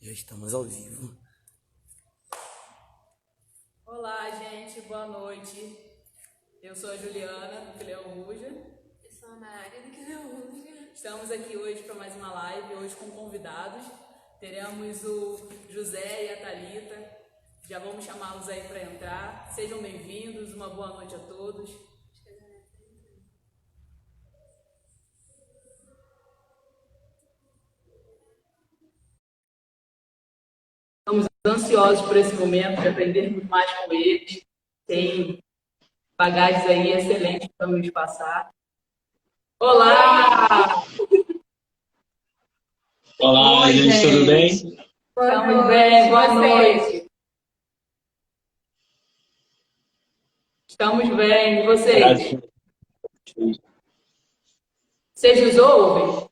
Já estamos ao vivo. Olá, gente, boa noite. Eu sou a Juliana, do Fileão Ruja. Eu sou a Maria, do Fileão Ruja. Estamos aqui hoje para mais uma live, hoje com convidados. Teremos o José e a Thalita. Já vamos chamá-los aí para entrar. Sejam bem-vindos, uma boa noite a todos. Estamos ansiosos por esse momento de aprendermos mais com eles. Tem bagagens aí excelentes para nos passar. Olá! Olá, Oi, gente, tudo bem? Estamos bem, boa noite. Estamos bem, e vocês? Vocês nos ouvem?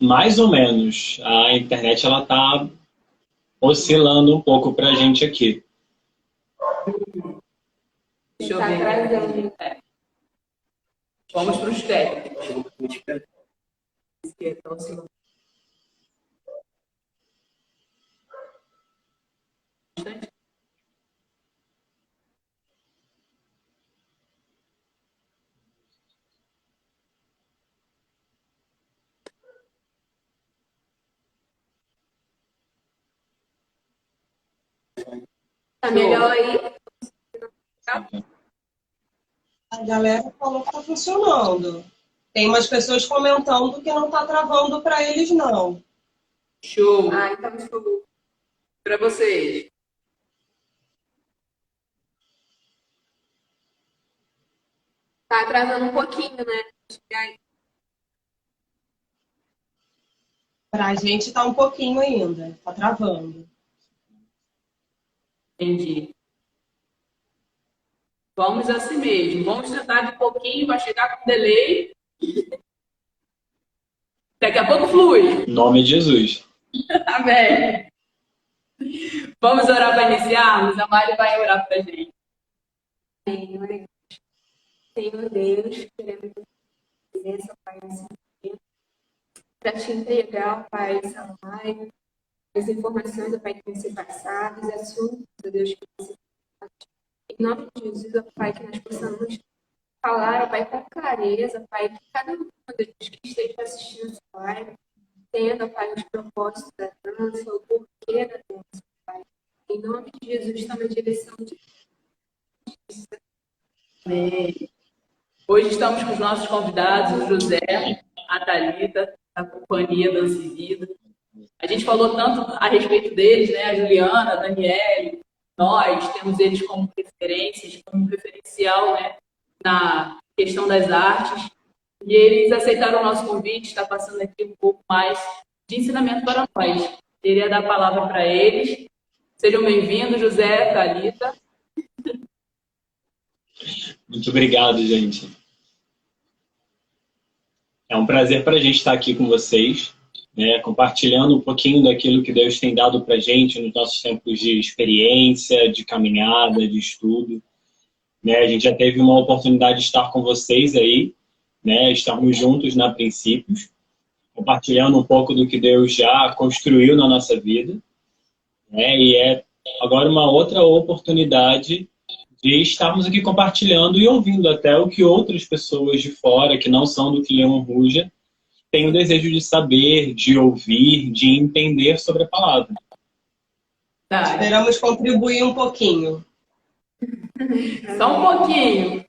Mais ou menos. A internet ela tá oscilando um pouco pra gente aqui. Deixa eu ver. Vamos para os técnicos. Tá melhor aí? A galera falou que tá funcionando. Tem umas pessoas comentando que não tá travando para eles, não. Show. Ah, então show. Para vocês. Tá atrasando um pouquinho, né? Pra gente tá um pouquinho ainda. Tá travando. Entendi. Vamos assim mesmo. Vamos tentar de pouquinho, vai chegar com delay. Daqui a pouco flui. Em nome de Jesus. Amém. Vamos orar para iniciarmos? A Mari vai orar para a gente. Senhor Deus, queremos a presença, Pai, nesse momento, para te entregar, Pai, essa live, as informações, Pai, que vão ser passadas, assuntos, Deus, que vão ser passados. Em nome de Jesus, ó Pai, que nós possamos falar, ó Pai, com clareza, Pai, que cada um Deus, que esteja assistindo essa live, entenda, Pai, os propósitos da dança, o porquê da dança, Pai. Em nome de Jesus, está na direção de Jesus. Amém. Hoje estamos com os nossos convidados, o José, a Thalita, da companhia Dança e Vida. A gente falou tanto a respeito deles, né? A Juliana, a Daniele, nós temos eles como referências, como referencial, né? Na questão das artes. E eles aceitaram o nosso convite, está passando aqui um pouco mais de ensinamento para nós. Queria dar a palavra para eles. Sejam bem-vindos, José, Thalita. Muito obrigado, gente. É um prazer para a gente estar aqui com vocês, né, compartilhando um pouquinho daquilo que Deus tem dado para a gente nos nossos tempos de experiência, de caminhada, de estudo. Né, a gente já teve uma oportunidade de estar com vocês aí, né, estarmos juntos na Princípios, compartilhando um pouco do que Deus já construiu na nossa vida. Né, e é agora uma outra oportunidade de estarmos aqui compartilhando e ouvindo até o que outras pessoas de fora, que não são do Fileão Ruja, têm o desejo de saber, de ouvir, de entender sobre a palavra. Tá. Esperamos contribuir um pouquinho. Só um pouquinho.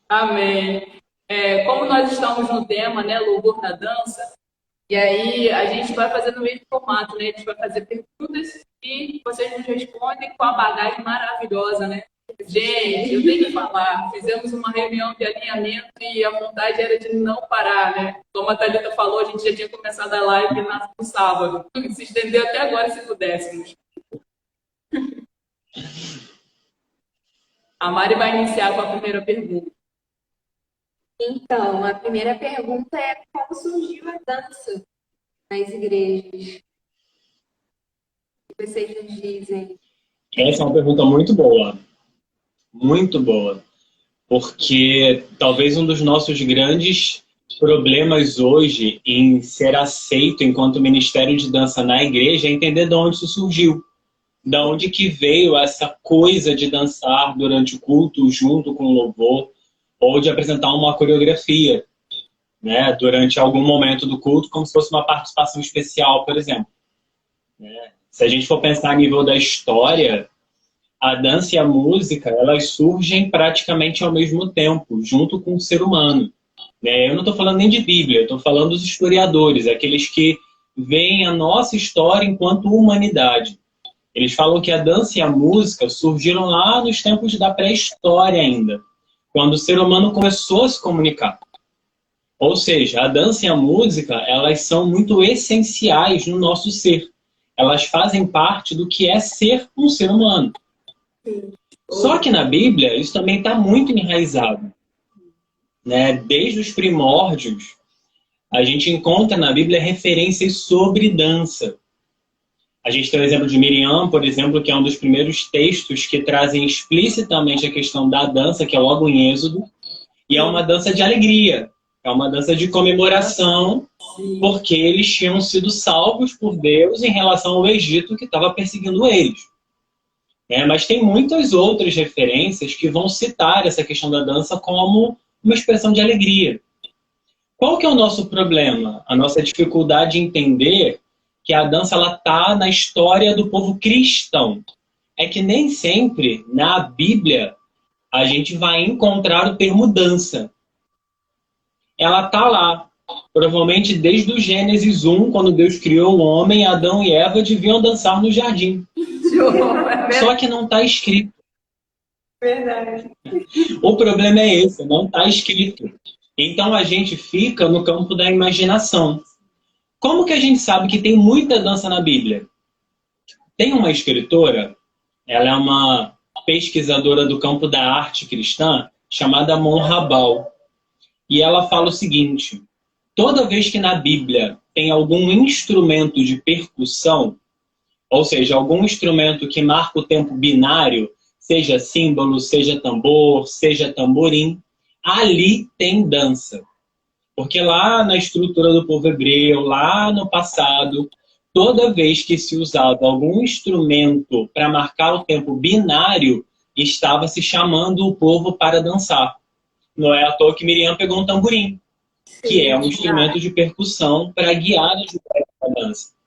Amém. Como nós estamos no tema, né, louvor na dança, e aí a gente vai fazer no mesmo formato, né? A gente vai fazer perguntas e vocês nos respondem com a bagagem maravilhosa, né? Gente, eu tenho que falar, fizemos uma reunião de alinhamento e a vontade era de não parar, né? Como a Thalita falou, a gente já tinha começado a live no sábado. Se estendeu até agora, se pudéssemos. A Mari vai iniciar com a primeira pergunta. Então, a primeira pergunta é como surgiu a dança nas igrejas? O que vocês nos dizem? Essa é uma pergunta muito boa. Muito boa. Porque talvez um dos nossos grandes problemas hoje em ser aceito enquanto ministério de dança na igreja é entender de onde isso surgiu. De onde que veio essa coisa de dançar durante o culto junto com o louvor, ou de apresentar uma coreografia, né, durante algum momento do culto, como se fosse uma participação especial, por exemplo. Se a gente for pensar a nível da história, a dança e a música, elas surgem praticamente ao mesmo tempo, junto com o ser humano. Eu não estou falando nem de Bíblia, eu estou falando dos historiadores, aqueles que veem a nossa história enquanto humanidade. Eles falam que a dança e a música surgiram lá nos tempos da pré-história ainda, quando o ser humano começou a se comunicar. Ou seja, a dança e a música, elas são muito essenciais no nosso ser. Elas fazem parte do que é ser um ser humano. Só que na Bíblia, isso também está muito enraizado. Desde os primórdios, a gente encontra na Bíblia referências sobre dança. A gente tem o exemplo de Miriam, por exemplo, que é um dos primeiros textos que trazem explicitamente a questão da dança, que é logo em Êxodo, e é uma dança de alegria, é uma dança de comemoração, porque eles tinham sido salvos por Deus em relação ao Egito que estava perseguindo eles. Mas tem muitas outras referências que vão citar essa questão da dança como uma expressão de alegria. Qual que é o nosso problema? A nossa dificuldade de entender que a dança está na história do povo cristão. É que nem sempre, na Bíblia, a gente vai encontrar o termo dança. Ela está lá. Provavelmente desde o Gênesis 1, quando Deus criou o homem, Adão e Eva deviam dançar no jardim. Só que não está escrito. Verdade. O problema é esse, não está escrito. Então a gente fica no campo da imaginação. Como que a gente sabe que tem muita dança na Bíblia? Tem uma escritora, ela é uma pesquisadora do campo da arte cristã, chamada Mon Rabal. E ela fala o seguinte: toda vez que na Bíblia tem algum instrumento de percussão, ou seja, algum instrumento que marca o tempo binário, seja símbolo, seja tambor, seja tamborim, ali tem dança. Porque lá na estrutura do povo hebreu, lá no passado, toda vez que se usava algum instrumento para marcar o tempo binário, estava se chamando o povo para dançar. Não é à toa que Miriam pegou um tamborim, que é um instrumento de percussão para guiar a dança.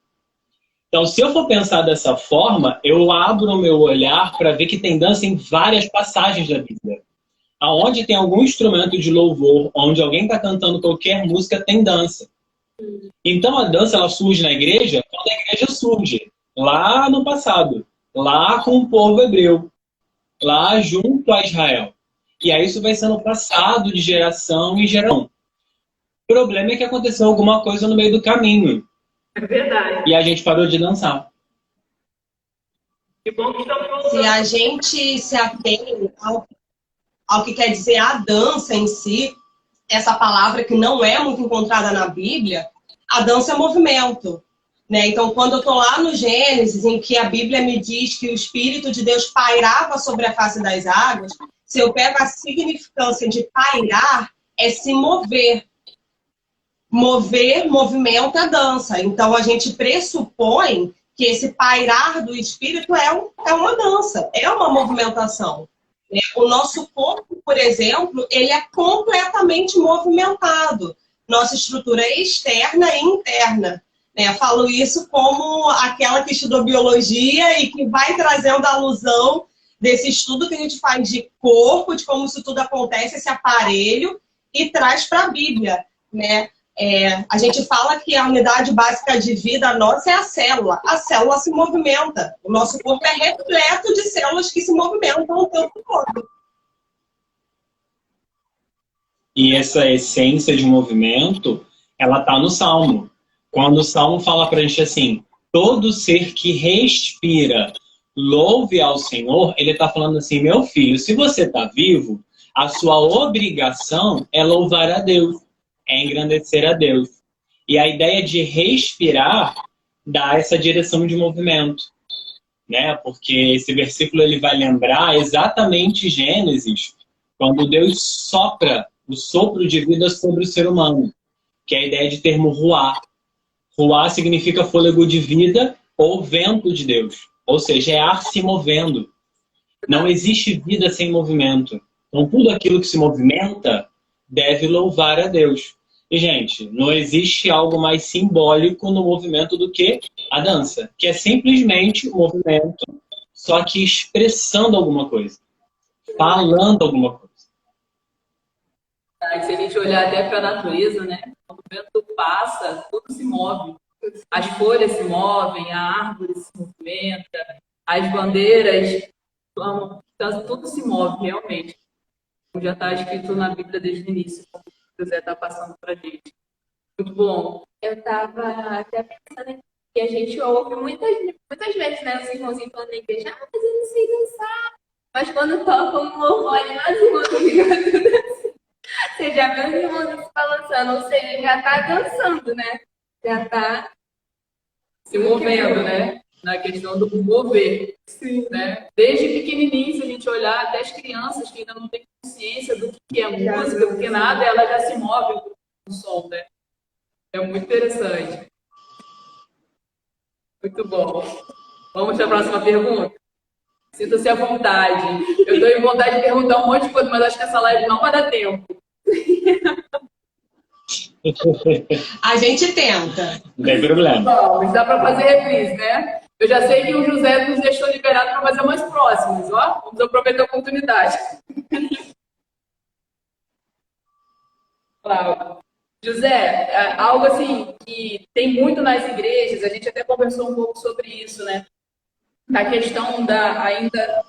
Então, se eu for pensar dessa forma, eu abro o meu olhar para ver que tem dança em várias passagens da Bíblia. Aonde tem algum instrumento de louvor, onde alguém está cantando qualquer música, tem dança. Então a dança ela surge na igreja quando a igreja surge, lá no passado, lá com o povo hebreu, lá junto a Israel. E aí isso vai sendo passado de geração em geração. O problema é que aconteceu alguma coisa no meio do caminho. É verdade. E a gente parou de dançar. Que bom que estamos voltando. Se a gente se atém ao que quer dizer a dança em si, essa palavra que não é muito encontrada na Bíblia, a dança é movimento. Então, quando eu estou lá no Gênesis, em que a Bíblia me diz que o Espírito de Deus pairava sobre a face das águas, se eu pego a significância de pairar, é se mover. Mover, movimento é dança. Então, a gente pressupõe que esse pairar do Espírito é uma dança, é uma movimentação. O nosso corpo, por exemplo, ele é completamente movimentado. Nossa estrutura é externa e interna. Falo isso como aquela que estudou biologia e que vai trazendo a alusão desse estudo que a gente faz de corpo, de como isso tudo acontece, esse aparelho, e traz para a Bíblia. A gente fala que a unidade básica de vida nossa é a célula. A célula se movimenta. O nosso corpo é repleto de células que se movimentam o tempo todo. E essa essência de movimento, ela está no Salmo. Quando o Salmo fala para a gente assim, todo ser que respira, louve ao Senhor, ele está falando assim, meu filho, se você está vivo, a sua obrigação é louvar a Deus, é engrandecer a Deus. E a ideia de respirar dá essa direção de movimento. Porque esse versículo ele vai lembrar exatamente Gênesis, Quando Deus sopra o sopro de vida sobre o ser humano, que é a ideia de termo ruá. Ruá significa fôlego de vida ou vento de Deus. Ou seja, é ar se movendo. Não existe vida sem movimento. Então, tudo aquilo que se movimenta deve louvar a Deus. E, gente, não existe algo mais simbólico no movimento do que a dança, que é simplesmente o movimento, só que expressando alguma coisa, falando alguma coisa. Se a gente olhar até para a natureza, né? Quando o vento passa, tudo se move. As folhas se movem, a árvore se movimenta, as bandeiras, então, tudo se move realmente. Já está escrito na Bíblia desde o início, como o José está passando para a gente. Muito bom. Eu estava até pensando que a gente ouve muitas vezes, né, os irmãozinhos falando na igreja, mas eu não sei dançar. Mas quando tocam um louvor, as irmãs ficam tudo assim. Você já viu os irmãos se balançando, ou seja, já está dançando, né? Já está se movendo, né? Na questão do mover. Sim. Né? Desde pequenininho, se a gente olhar, até as crianças que ainda não têm consciência do que é música, do que nada, ela já se move com o som, né? É muito interessante. Muito bom. Vamos para a próxima pergunta? Sinta-se à vontade. Eu estou em vontade de perguntar um monte de coisa, mas acho que essa live não vai dar tempo. A gente tenta. Não tem problema. Bom, dá para fazer reprise, né? Eu já sei que o José nos deixou liberado para fazer mais próximos, ó. Vamos aproveitar a oportunidade. Claro. José, algo assim que tem muito nas igrejas, a gente até conversou um pouco sobre isso, né? Da questão ainda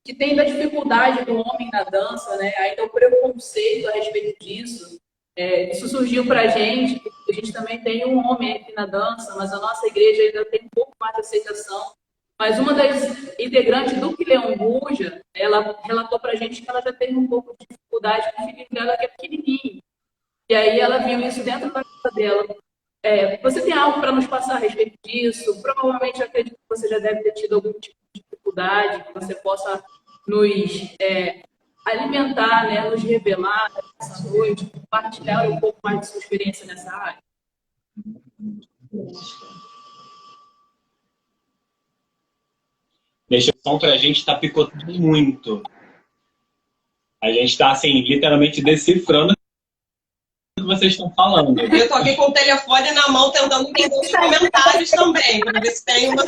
que tem da dificuldade do homem na dança, né? Ainda o preconceito a respeito disso. Isso surgiu para a gente também tem um homem aqui na dança, mas a nossa igreja ainda tem um pouco mais de aceitação. Mas uma das integrantes do Quileambuja, ela relatou para a gente que ela já teve um pouco de dificuldade com o filho dela, que é pequenininho. E aí ela viu isso dentro da casa dela. Você tem algo para nos passar a respeito disso? Provavelmente eu acredito que você já deve ter tido algum tipo de dificuldade, que você possa nos alimentar, né, nos revelar nessa noite, compartilhar um pouco mais de sua experiência nessa área. Deixa o som para a gente tá picotando muito. A gente está, assim, literalmente decifrando o que vocês estão falando. Eu estou aqui com o telefone na mão, tentando entender os comentários também, para ver se tem uma...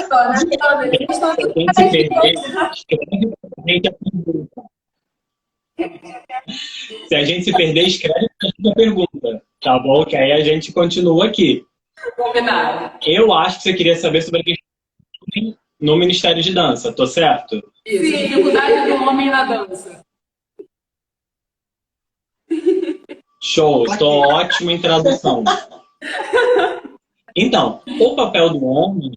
Se a gente se perder, escreve a pergunta, tá bom? Que aí a gente continua aqui. Combinado. Eu acho que você queria saber sobre a questão no Ministério de Dança, tô certo? Isso, dificuldade do homem na dança. Show, estou ótimo em tradução. Então, o papel do homem,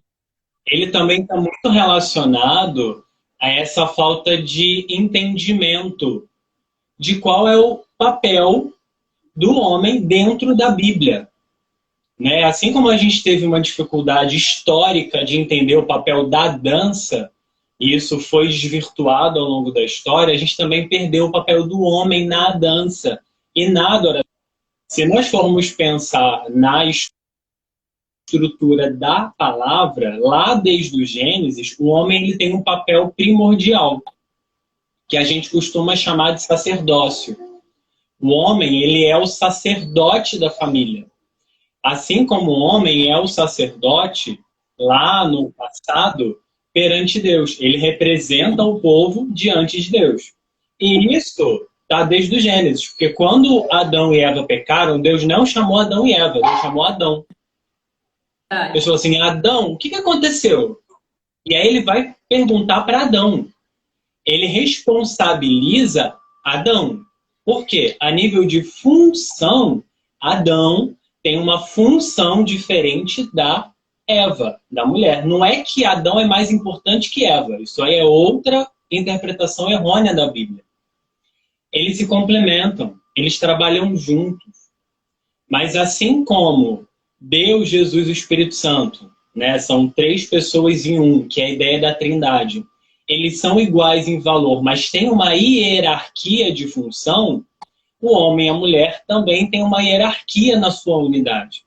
ele também está muito relacionado a essa falta de entendimento de qual é o papel do homem dentro da Bíblia. Né? Assim como a gente teve uma dificuldade histórica de entender o papel da dança, e isso foi desvirtuado ao longo da história, a gente também perdeu o papel do homem na dança e na adoração. Se nós formos pensar na estrutura da palavra, lá desde o Gênesis, o homem ele tem um papel primordial, que a gente costuma chamar de sacerdócio. O homem ele é o sacerdote da família. Assim como o homem é o sacerdote, lá no passado, perante Deus. Ele representa o povo diante de Deus. E isso está desde o Gênesis, porque quando Adão e Eva pecaram, Deus não chamou Adão e Eva, Deus chamou Adão. Ele falou assim, Adão, o que aconteceu? E aí ele vai perguntar para Adão. Ele responsabiliza Adão. Por quê? A nível de função, Adão tem uma função diferente da Eva, da mulher. Não é que Adão é mais importante que Eva. Isso aí é outra interpretação errônea da Bíblia. Eles se complementam, eles trabalham juntos. Mas assim como Deus, Jesus e o Espírito Santo, né, são três pessoas em um, que é a ideia da Trindade, eles são iguais em valor, mas tem uma hierarquia de função, o homem e a mulher também têm uma hierarquia na sua unidade.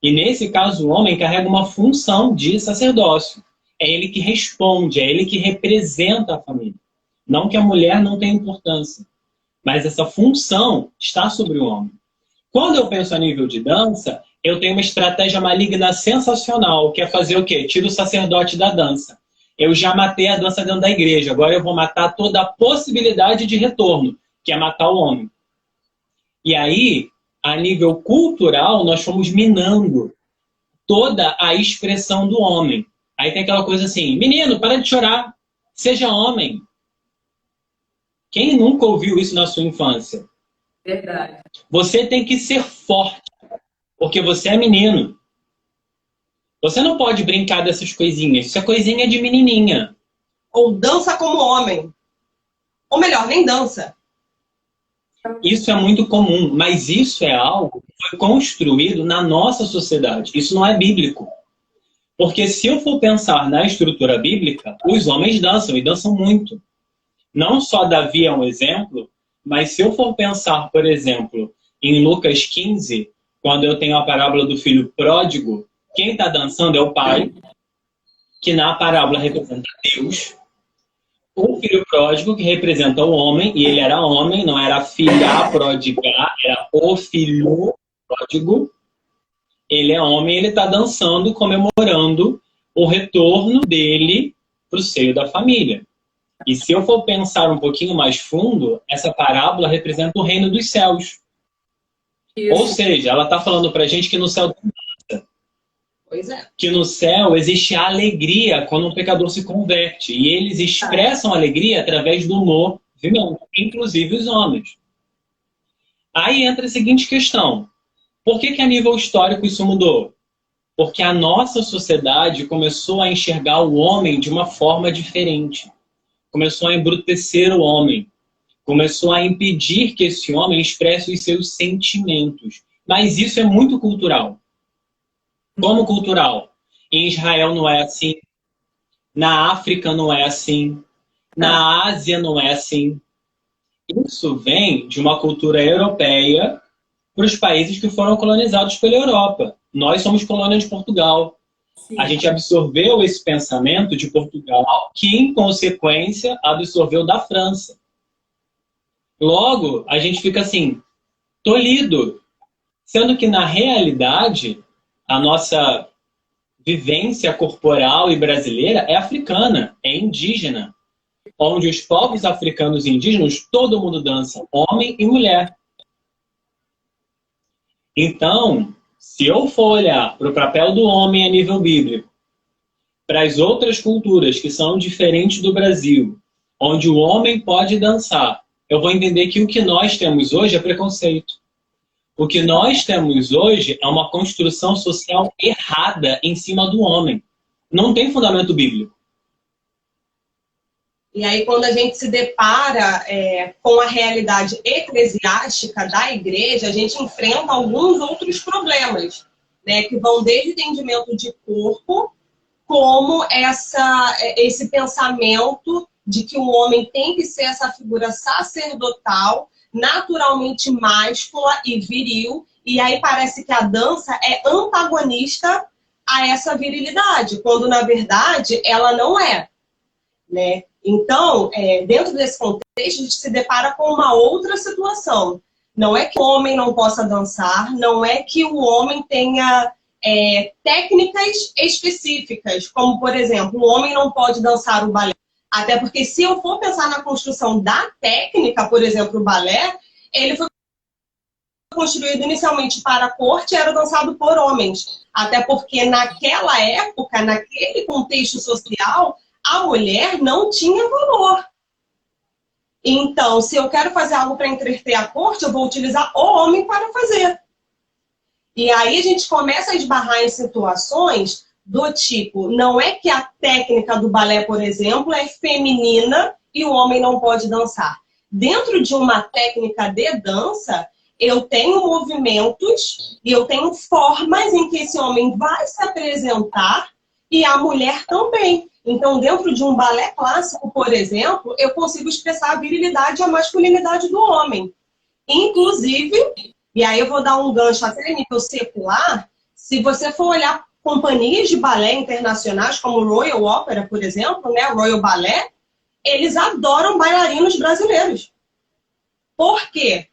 E nesse caso, o homem carrega uma função de sacerdócio. É ele que responde, é ele que representa a família. Não que a mulher não tenha importância, mas essa função está sobre o homem. Quando eu penso a nível de dança, eu tenho uma estratégia maligna sensacional, que é fazer o quê? Tira o sacerdote da dança. Eu já matei a dança dentro da igreja, agora eu vou matar toda a possibilidade de retorno, que é matar o homem. E aí, a nível cultural, nós fomos minando toda a expressão do homem. Aí tem aquela coisa assim, menino, para de chorar, seja homem. Quem nunca ouviu isso na sua infância? Verdade. Você tem que ser forte, porque você é menino. Você não pode brincar dessas coisinhas. Isso é coisinha de menininha. Ou dança como homem. Ou melhor, nem dança. Isso é muito comum, mas isso é algo que foi construído na nossa sociedade. Isso não é bíblico. Porque se eu for pensar na estrutura bíblica, os homens dançam, e dançam muito. Não só Davi é um exemplo, mas se eu for pensar, por exemplo, em Lucas 15, quando eu tenho a parábola do filho pródigo, quem está dançando é o pai, que na parábola representa Deus. O filho pródigo, que representa o homem, e ele era homem, não era filha prodigar, era o filho pródigo. Ele é homem, ele está dançando, comemorando o retorno dele para o seio da família. E se eu for pensar um pouquinho mais fundo, essa parábola representa o reino dos céus. Isso. Ou seja, ela está falando para a gente que no céu Pois é. que no céu existe alegria quando um pecador se converte. E eles expressam alegria através do movimento, inclusive os homens. Aí entra a seguinte questão. Por que a nível histórico isso mudou? Porque a nossa sociedade começou a enxergar o homem de uma forma diferente. Começou a embrutecer o homem. Começou a impedir que esse homem expresse os seus sentimentos. Mas isso é muito cultural. Como cultural? Em Israel não é assim. Na África não é assim. Na Ásia não é assim. Isso vem de uma cultura europeia para os países que foram colonizados pela Europa. Nós somos colônia de Portugal. Sim. A gente absorveu esse pensamento de Portugal, que, em consequência, absorveu da França. Logo, a gente fica assim, tolhido. Sendo que, na realidade, a nossa vivência corporal e brasileira é africana, é indígena. Onde os povos africanos e indígenas, todo mundo dança, homem e mulher. Então, se eu for olhar para o papel do homem a nível bíblico, para as outras culturas que são diferentes do Brasil, onde o homem pode dançar, eu vou entender que o que nós temos hoje é preconceito. O que nós temos hoje é uma construção social errada em cima do homem. Não tem fundamento bíblico. E aí, quando a gente se depara com a realidade eclesiástica da igreja, a gente enfrenta alguns outros problemas, né, que vão desde o entendimento de corpo, como esse pensamento de que o homem tem que ser essa figura sacerdotal, naturalmente máscula e viril, e aí parece que a dança é antagonista a essa virilidade, quando na verdade ela não é, né? Então, dentro desse contexto, a gente se depara com uma outra situação. Não é que o homem não possa dançar, não é que o homem tenha técnicas específicas, como, por exemplo, o homem não pode dançar o balé. Até porque, se eu for pensar na construção da técnica, por exemplo, o balé, ele foi construído inicialmente para a corte e era dançado por homens. Até porque, naquela época, naquele contexto social, a mulher não tinha valor. Então, se eu quero fazer algo para entreter a corte, eu vou utilizar o homem para fazer. E aí a gente começa a esbarrar em situações do tipo, não é que a técnica do balé, por exemplo, é feminina e o homem não pode dançar. Dentro de uma técnica de dança, eu tenho movimentos e eu tenho formas em que esse homem vai se apresentar e a mulher também. Então, dentro de um balé clássico, por exemplo, eu consigo expressar a virilidade e a masculinidade do homem. Inclusive, e aí eu vou dar um gancho até em nível secular, se você for olhar companhias de balé internacionais, como o Royal Opera, por exemplo, né, o Royal Ballet, eles adoram bailarinos brasileiros. Por quê?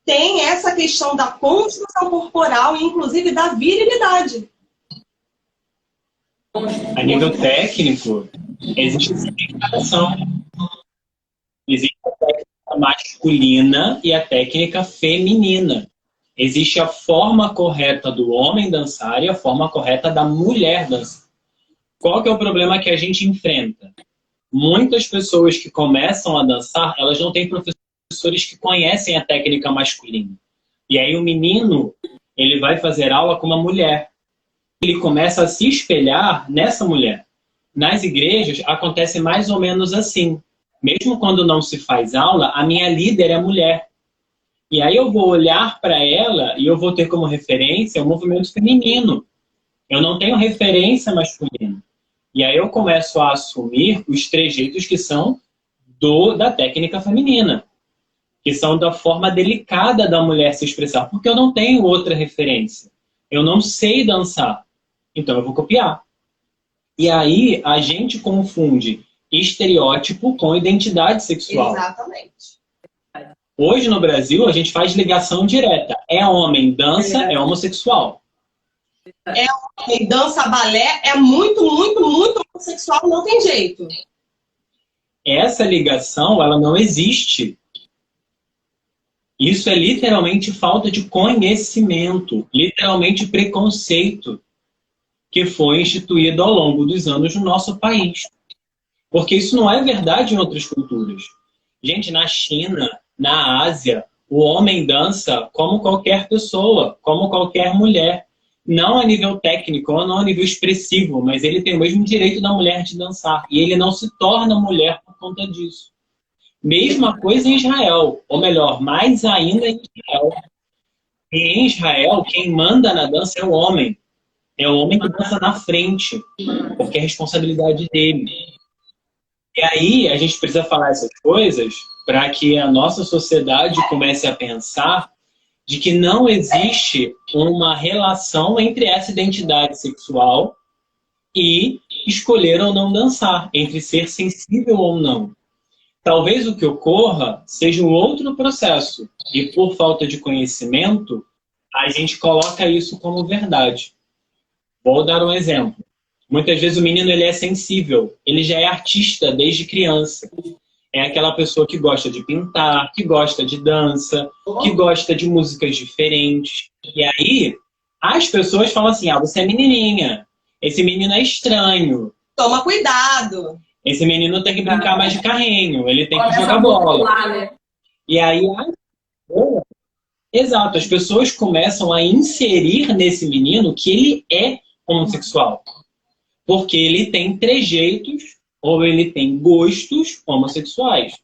Tem essa questão da construção corporal e, inclusive, da virilidade. A nível técnico, existe essa separação. Existe a técnica masculina e a técnica feminina. Existe a forma correta do homem dançar e a forma correta da mulher dançar. Qual que é o problema que a gente enfrenta? Muitas pessoas que começam a dançar, elas não têm professores que conhecem a técnica masculina. E aí o menino, ele vai fazer aula com uma mulher. Ele começa a se espelhar nessa mulher. Nas igrejas, acontece mais ou menos assim. Mesmo quando não se faz aula, a minha líder é mulher. E aí eu vou olhar para ela e eu vou ter como referência o movimento feminino. Eu não tenho referência masculina. E aí eu começo a assumir os trejeitos que são da técnica feminina, que são da forma delicada da mulher se expressar, porque eu não tenho outra referência. Eu não sei dançar, então eu vou copiar. E aí a gente confunde estereótipo com identidade sexual. Exatamente. Hoje no Brasil a gente faz ligação direta. É homem, dança, é homossexual. É homem, dança, balé, é muito, muito, muito homossexual, não tem jeito. Essa ligação, ela não existe. Isso é literalmente falta de conhecimento, literalmente preconceito, que foi instituído ao longo dos anos no nosso país. Porque isso não é verdade em outras culturas. Gente, na China, na Ásia, o homem dança como qualquer pessoa, como qualquer mulher. Não a nível técnico, não a nível expressivo, mas ele tem o mesmo direito da mulher de dançar. E ele não se torna mulher por conta disso. Mesma coisa em Israel, ou melhor, mais ainda em Israel. E em Israel, quem manda na dança é o homem. É o homem que dança na frente, porque é a responsabilidade dele. E aí a gente precisa falar essas coisas para que a nossa sociedade comece a pensar de que não existe uma relação entre essa identidade sexual e escolher ou não dançar, entre ser sensível ou não. Talvez o que ocorra seja um outro processo, e por falta de conhecimento, a gente coloca isso como verdade. Vou dar um exemplo. Muitas vezes o menino ele é sensível, ele já é artista desde criança. É aquela pessoa que gosta de pintar, que gosta de dança, que gosta de músicas diferentes. E aí, as pessoas falam assim, você é menininha, esse menino é estranho. Toma cuidado. Esse menino tem que brincar mais de carrinho, ele tem que jogar bola. Né? E aí, exato, as pessoas começam a inserir nesse menino que ele é homossexual. Porque ele tem trejeitos ou ele tem gostos homossexuais.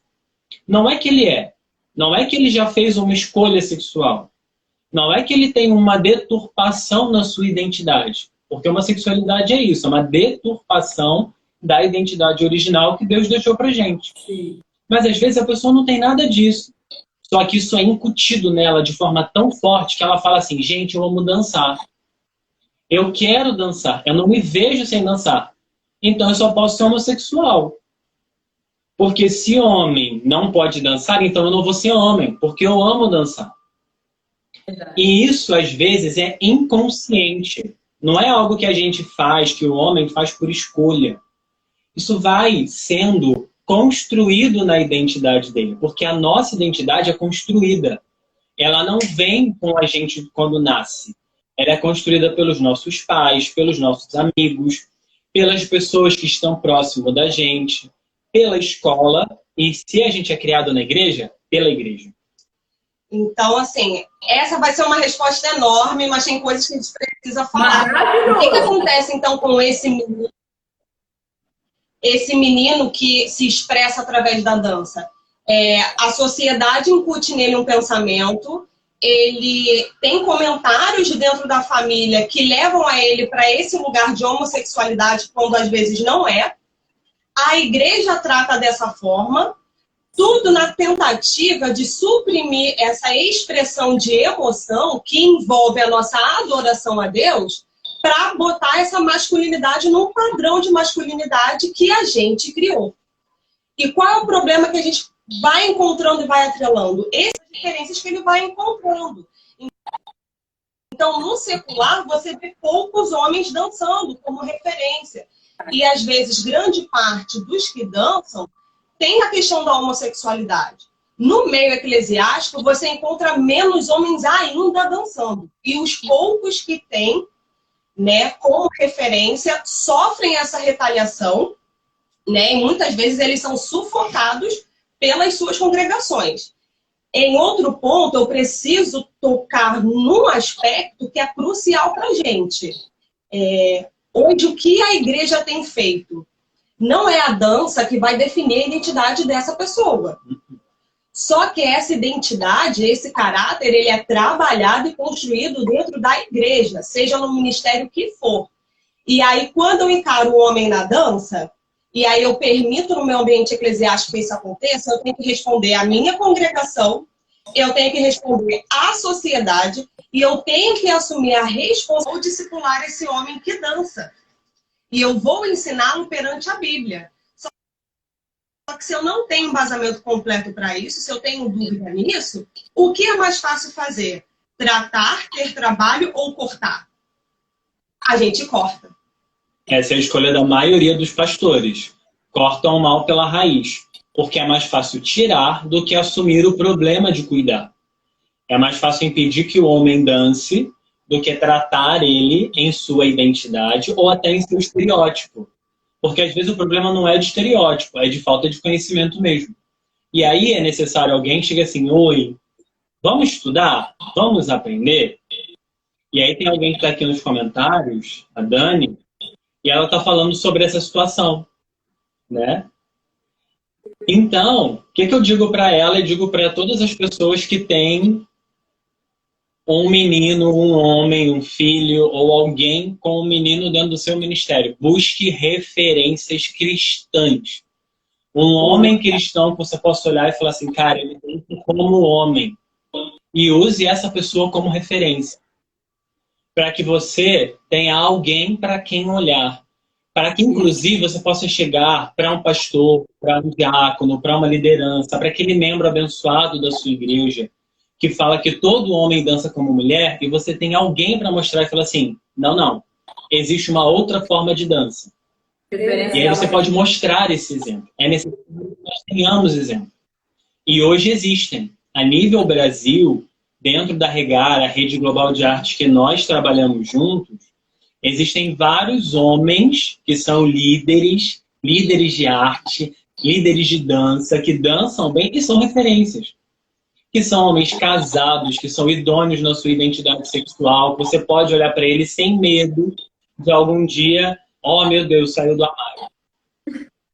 Não é que ele é. Não é que ele já fez uma escolha sexual. Não é que ele tem uma deturpação na sua identidade. Porque homossexualidade é isso, é uma deturpação da identidade original que Deus deixou pra gente. Sim. Mas às vezes a pessoa não tem nada disso. Só que isso é incutido nela de forma tão forte que ela fala assim, gente, eu amo dançar. Eu quero dançar, eu não me vejo sem dançar. Então eu só posso ser homossexual. Porque se homem não pode dançar, então eu não vou ser homem, porque eu amo dançar. E isso, às vezes, é inconsciente. Não é algo que a gente faz, que o homem faz por escolha. Isso vai sendo construído na identidade dele, porque a nossa identidade é construída. Ela não vem com a gente quando nasce. Ela é construída pelos nossos pais, pelos nossos amigos, pelas pessoas que estão próximo da gente, pela escola e, se a gente é criado na igreja, pela igreja. Então, assim, essa vai ser uma resposta enorme, mas tem coisas que a gente precisa falar. Maravilhoso. O que acontece, então, com esse menino que se expressa através da dança? A sociedade incute nele um pensamento ele tem comentários de dentro da família que levam a ele para esse lugar de homossexualidade, quando às vezes não é. A igreja trata dessa forma, tudo na tentativa de suprimir essa expressão de emoção que envolve a nossa adoração a Deus, para botar essa masculinidade num padrão de masculinidade que a gente criou. E qual é o problema que a gente vai encontrando e vai atrelando? Essas diferenças que ele vai encontrando. Então, no secular, você vê poucos homens dançando como referência. E, às vezes, grande parte dos que dançam tem a questão da homossexualidade. No meio eclesiástico, você encontra menos homens ainda dançando. E os poucos que têm, né, como referência, sofrem essa retaliação, né, e muitas vezes eles são sufocados pelas suas congregações. Em outro ponto, eu preciso tocar num aspecto que é crucial para a gente. Hoje, o que a igreja tem feito? Não é a dança que vai definir a identidade dessa pessoa. Só que essa identidade, esse caráter, ele é trabalhado e construído dentro da igreja, seja no ministério que for. E aí, quando eu encaro o homem na dança, e aí eu permito no meu ambiente eclesiástico que isso aconteça, eu tenho que responder à minha congregação, eu tenho que responder à sociedade, e eu tenho que assumir a responsabilidade de discipular esse homem que dança. E eu vou ensiná-lo perante a Bíblia. Só que se eu não tenho embasamento completo para isso, se eu tenho dúvida nisso, o que é mais fácil fazer? Tratar, ter trabalho ou cortar? A gente corta. Essa é a escolha da maioria dos pastores. Cortam o mal pela raiz, porque é mais fácil tirar do que assumir o problema de cuidar. É mais fácil impedir que o homem dance do que tratar ele em sua identidade ou até em seu estereótipo. Porque às vezes o problema não é de estereótipo, é de falta de conhecimento mesmo. E aí é necessário alguém que chegue assim, oi, vamos estudar? Vamos aprender? E aí tem alguém que está aqui nos comentários, a Dani, e ela está falando sobre essa situação, né? Então, o que eu digo para ela e digo para todas as pessoas que têm um menino, um homem, um filho ou alguém com um menino dentro do seu ministério. Busque referências cristãs. Um homem cristão que você possa olhar e falar assim, cara, ele tem como homem. E use essa pessoa como referência. Para que você tenha alguém para quem olhar. Para que, inclusive, você possa chegar para um pastor, para um diácono, para uma liderança, para aquele membro abençoado da sua igreja, que fala que todo homem dança como mulher, e você tem alguém para mostrar e falar assim, não, existe uma outra forma de dança. E aí você pode mostrar esse exemplo. É necessário que nós tenhamos exemplo. E hoje existem. A nível Brasil, dentro da Regar, a Rede Global de Artes que nós trabalhamos juntos, existem vários homens que são líderes de arte, líderes de dança, que dançam bem e são referências. Que são homens casados, que são idôneos na sua identidade sexual. Você pode olhar para eles sem medo de algum dia, oh meu Deus, saiu do armário.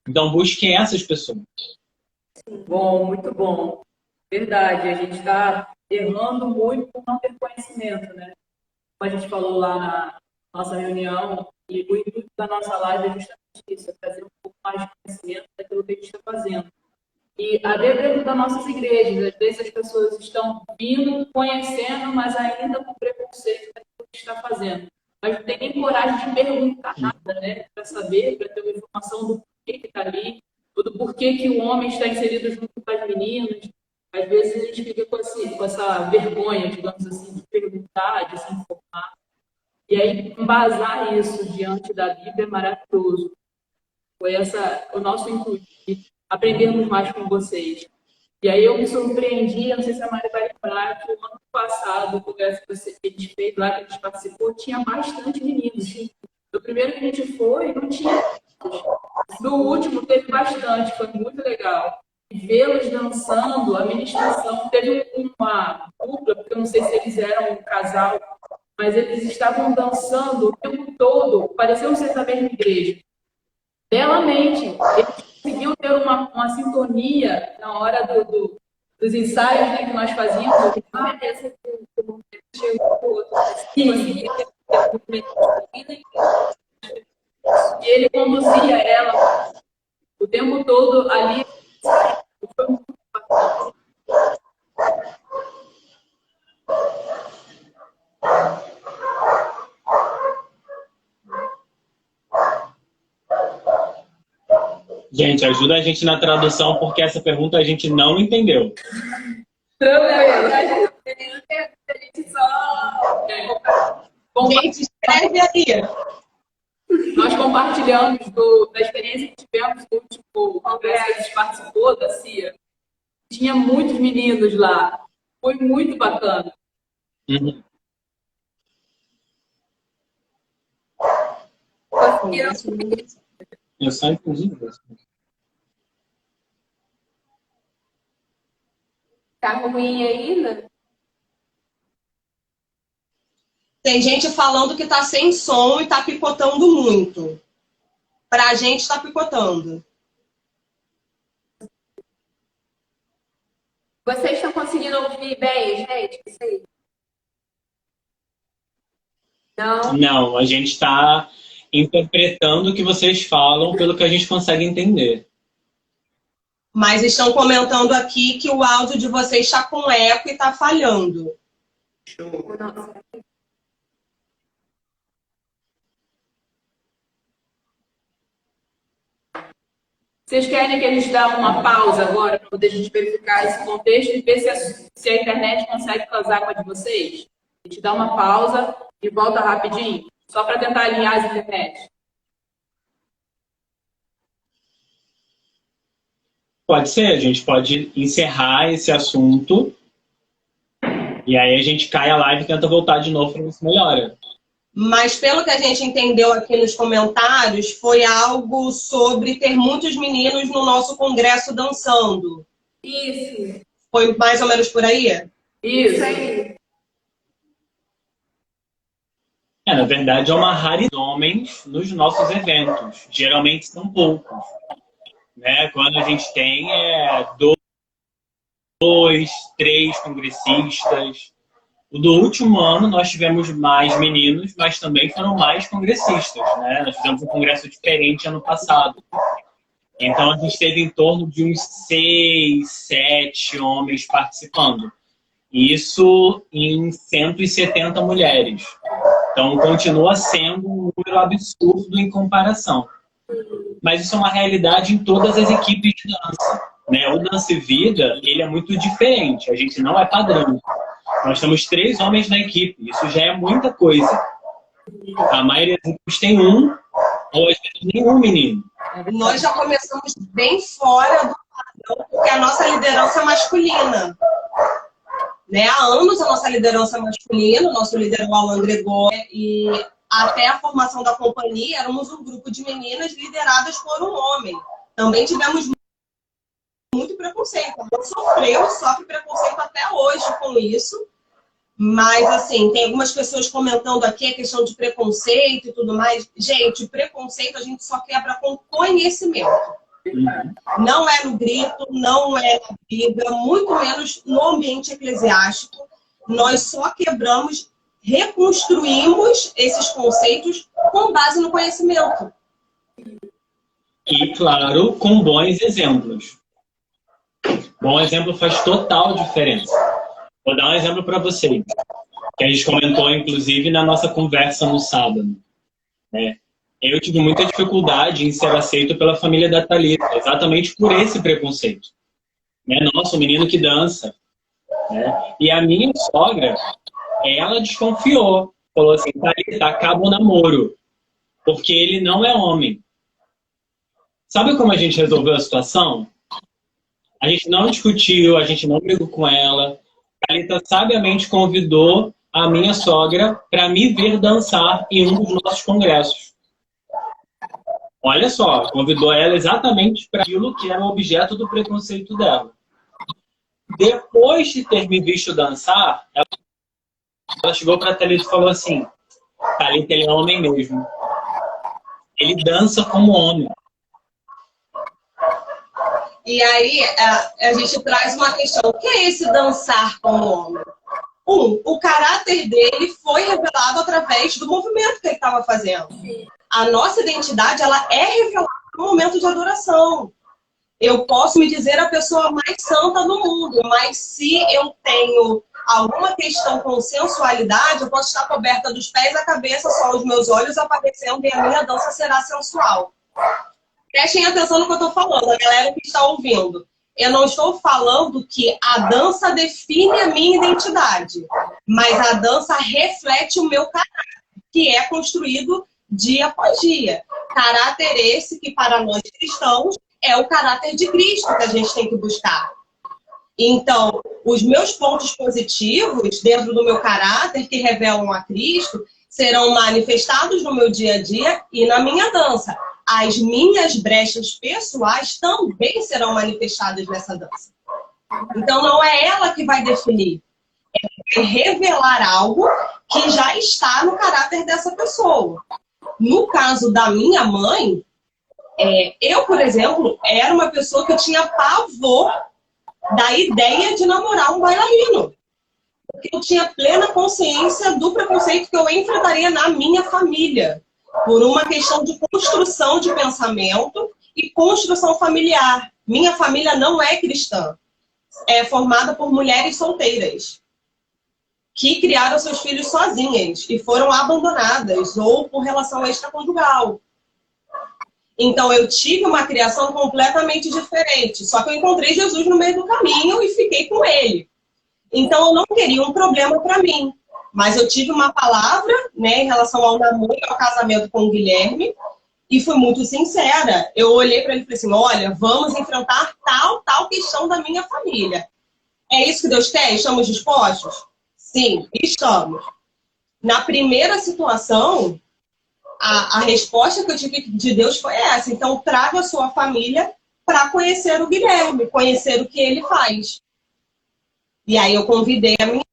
Então busquem essas pessoas. Bom, muito bom. Verdade, a gente está errando muito por não ter conhecimento, né? Como a gente falou lá na nossa reunião, e o intuito da nossa live é justamente isso, é trazer um pouco mais de conhecimento daquilo que a gente está fazendo. E a dentro das nossas igrejas, às vezes as pessoas estão vindo, conhecendo, mas ainda com preconceito daquilo que está fazendo. Mas não tem nem coragem de perguntar nada, né? Para saber, para ter uma informação do porquê que está ali, ou do porquê que o homem está inserido junto com as meninas. Às vezes a gente fica com essa vergonha, digamos assim, de perguntar, de se informar. E aí, embasar isso diante da Bíblia é maravilhoso. Foi o nosso intuito. Aprendermos mais com vocês. E aí eu me surpreendi, eu não sei se a Mari vai lembrar, que o ano passado, o congresso que a gente fez lá, que a gente participou, tinha bastante meninos. No primeiro que a gente foi, não tinha. No último teve bastante, foi muito legal. E vê-los dançando, a ministração, teve uma dupla, porque eu não sei se eles eram um casal, mas eles estavam dançando o tempo todo, pareciam ser da mesma igreja. Belamente, eles conseguiam ter uma sintonia na hora dos ensaios, né, que nós fazíamos. Essa que o movimento chegou com o outro. Conseguia ter o movimento masculino E ele conduzia ela o tempo todo ali. Foi muito bacana. Gente, ajuda a gente na tradução, porque essa pergunta a gente não entendeu. Então, A gente só... Gente, escreve aí. nós compartilhamos da experiência que tivemos no último congresso que a gente participou, da CIA. Tinha muitos meninos lá. Foi muito bacana. Uhum. Eu só entendi isso. Tá ruim ainda? Tem gente falando que tá sem som e tá picotando muito. Pra gente tá picotando. Vocês estão conseguindo ouvir bem, gente? Isso aí. Não? Não, a gente está interpretando o que vocês falam pelo que a gente consegue entender. Mas estão comentando aqui que o áudio de vocês está com eco e está falhando. Não. Vocês querem que a gente dê uma pausa agora para poder a gente verificar esse contexto e ver se a internet consegue casar com a de vocês? A gente dá uma pausa e volta rapidinho, só para tentar alinhar as internet. Pode ser, a gente pode encerrar esse assunto e aí a gente cai a live e tenta voltar de novo para ver se melhora. Mas pelo que a gente entendeu aqui nos comentários, foi algo sobre ter muitos meninos no nosso congresso dançando. Isso. Foi mais ou menos por aí? Isso. Aí. Na verdade, é uma raridade de homens nos nossos eventos. Geralmente são poucos. Né? Quando a gente tem 2, 3 congressistas. O do último ano nós tivemos mais meninos, mas também foram mais congressistas. Né? Nós fizemos um congresso diferente ano passado. Então a gente teve em torno de uns 6, 7 homens participando. Isso em 170 mulheres. Então continua sendo um número absurdo em comparação. Mas isso é uma realidade em todas as equipes de dança. Né? O Dança e Vida, ele é muito diferente. A gente não é padrão. Nós temos 3 homens na equipe. Isso já é muita coisa. A maioria das equipes tem um, ou às vezes nenhum menino. Nós já começamos bem fora do padrão, porque a nossa liderança é masculina. Né? Há anos a nossa liderança é masculina, o nosso líder é o Alan Gregório, e até a formação da companhia éramos um grupo de meninas lideradas por um homem. Também tivemos muito preconceito. Sofre preconceito até hoje com isso. Mas, assim, tem algumas pessoas comentando aqui a questão de preconceito e tudo mais. Gente, preconceito a gente só quebra com conhecimento. Não é no grito, não é na briga, muito menos no ambiente eclesiástico. Nós só quebramos, reconstruímos esses conceitos com base no conhecimento. E, claro, com bons exemplos. Bom exemplo faz total diferença. Vou dar um exemplo para vocês, que a gente comentou, inclusive, na nossa conversa no sábado. Né? Eu tive muita dificuldade em ser aceito pela família da Thalita, exatamente por esse preconceito. Né? Nossa, o menino que dança. Né? E a minha sogra, ela desconfiou. Falou assim, Thalita, acaba o namoro, porque ele não é homem. Sabe como a gente resolveu a situação? A gente não discutiu, a gente não brigou com ela. A Thalita sabiamente convidou a minha sogra para me ver dançar em um dos nossos congressos. Olha só, convidou ela exatamente para aquilo que era o objeto do preconceito dela. Depois de ter me visto dançar, ela chegou para a Thalita e falou assim, Thalita, ele é homem mesmo. Ele dança como homem. E aí a gente traz uma questão: o que é esse dançar como homem? O caráter dele foi revelado através do movimento que ele estava fazendo. A nossa identidade, ela é revelada no momento de adoração. Eu posso me dizer a pessoa mais santa do mundo, mas se eu tenho alguma questão com sensualidade, eu posso estar coberta dos pés à cabeça, só os meus olhos aparecendo e a minha dança será sensual. Prestem atenção no que eu estou falando, a galera que está ouvindo. Eu não estou falando que a dança define a minha identidade, mas a dança reflete o meu caráter, que é construído dia após dia. Caráter esse que, para nós cristãos, é o caráter de Cristo que a gente tem que buscar. Então, os meus pontos positivos dentro do meu caráter, que revelam a Cristo, serão manifestados no meu dia a dia e na minha dança. As minhas brechas pessoais também serão manifestadas nessa dança. Então, não é ela que vai definir. É revelar algo que já está no caráter dessa pessoa. No caso da minha mãe, eu, por exemplo, era uma pessoa que eu tinha pavor da ideia de namorar um bailarino. Porque eu tinha plena consciência do preconceito que eu enfrentaria na minha família, por uma questão de construção de pensamento e construção familiar. Minha família não é cristã. É formada por mulheres solteiras, que criaram seus filhos sozinhas e foram abandonadas, ou por relação extraconjugal. Então, eu tive uma criação completamente diferente. Só que eu encontrei Jesus no meio do caminho e fiquei com ele. Então, eu não queria um problema para mim. Mas eu tive uma palavra, né, em relação ao namoro e ao casamento com o Guilherme. E fui muito sincera. Eu olhei para ele e falei assim: olha, vamos enfrentar tal questão da minha família. É isso que Deus quer? Estamos dispostos? Sim, estamos. Na primeira situação, a resposta que eu tive de Deus foi essa. Então, traga a sua família para conhecer o Guilherme, conhecer o que ele faz. E aí eu convidei a minha.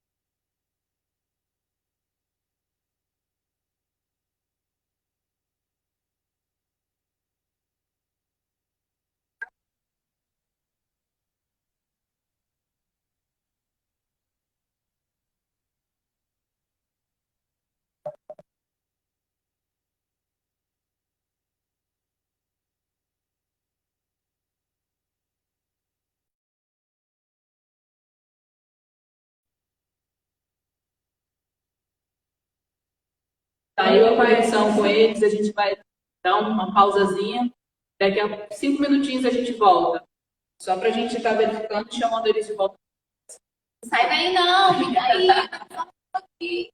Saiu a aparição com eles, a gente vai dar uma pausazinha. Daqui a 5 minutinhos a gente volta. Só para a gente estar verificando e chamando eles de volta. Sai daí não, fica aí.